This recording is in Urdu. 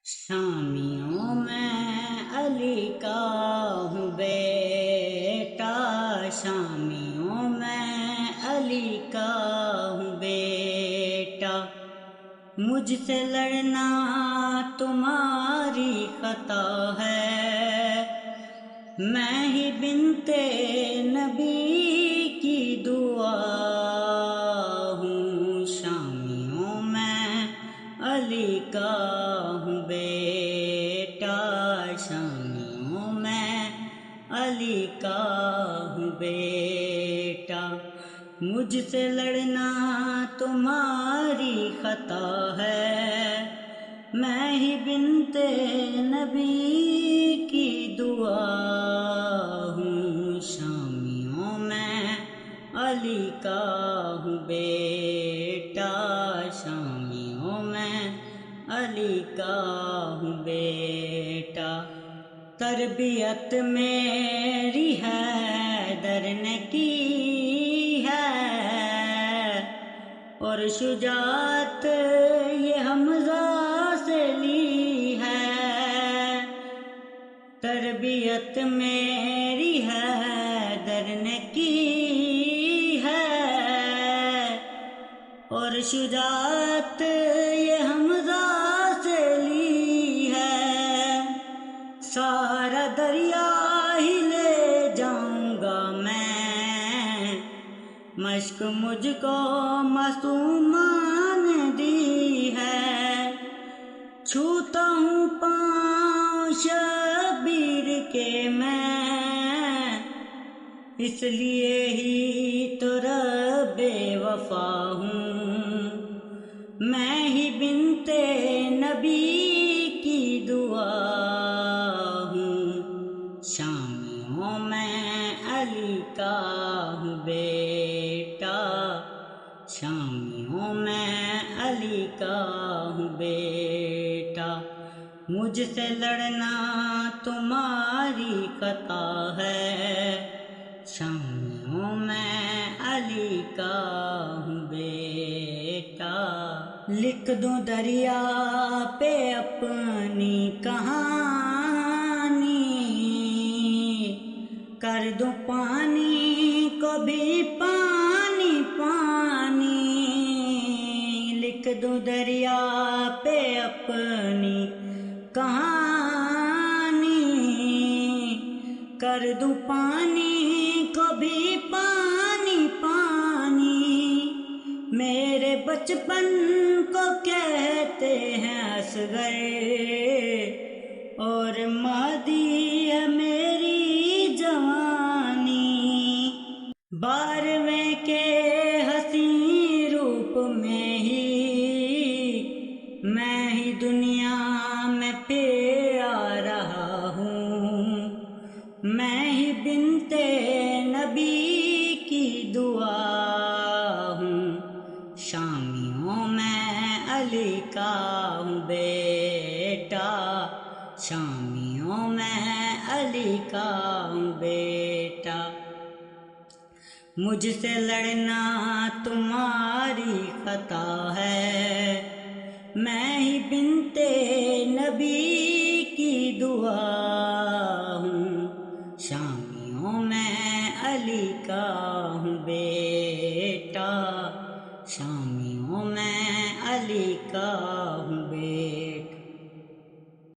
شامیوں میں علی کا ہوں بیٹا، شامیوں میں علی کا ہوں بیٹا، مجھ سے لڑنا تمہاری خطا ہے، میں ہی بنتے نبی کی دعا ہوں، شامیوں میں علی کا ہوں بیٹا، شامیوں میں علی کا ہوں بیٹا، مجھ سے لڑنا تمہاری خطا ہے، میں ہی بنتے نبی کی دعا ہوں، شامیوں میں علی کا ہوں بیٹا، شامیوں میں علی کا ہوں بیٹا، تربیت میری حیدر نے کی ہے اور شجاعت یہ حمزہ سے لی ہے، تربیت میری حیدر نے کی ہے اور شجاعت یہ حمزہ سے لی ہے، سارا دریا ہی لے جاؤں گا میں، مشق مجھ کو معصوماں نے دی ہے، چھوتا ہوں پاؤں شبیر کے میں، اس لیے ہی تو رب وفا ہوں، میں ہی بنتے نبی کی دعا ہوں، شامیوں میں علی کا ہوں بیٹا، شامیوں میں علی کا ہوں بیٹا، مجھ سے لڑنا تمہاری خطا ہے، شامیوں میں علی کا ہوں بیٹا، لکھ دوں دریا پہ اپنی کہانی، کر دوں پانی کو بھی پانی پانی، لکھ دوں دریا پہ اپنی کہانی، کر دوں پانی کو بھی پانی پانی، میرے بچپن کو کہتے ہیں اصغر اور مہدی ہے میری جوانی، 12ویں کے حسین روپ میں ہی دنیا میں پھر آ رہا ہوں، میں ہی بنتے نبی کی دعا ہوں، شامیوں میں علی کا ہوں بیٹا، شامیوں میں علی کا ہوں بیٹا، مجھ سے لڑنا تمہاری خطا ہے، میں ہی بنتے نبی کی دعا ہوں، شامیوں میں علی کا ہوں بیٹا، شامیوں میں علی کا ہوں بیٹا۔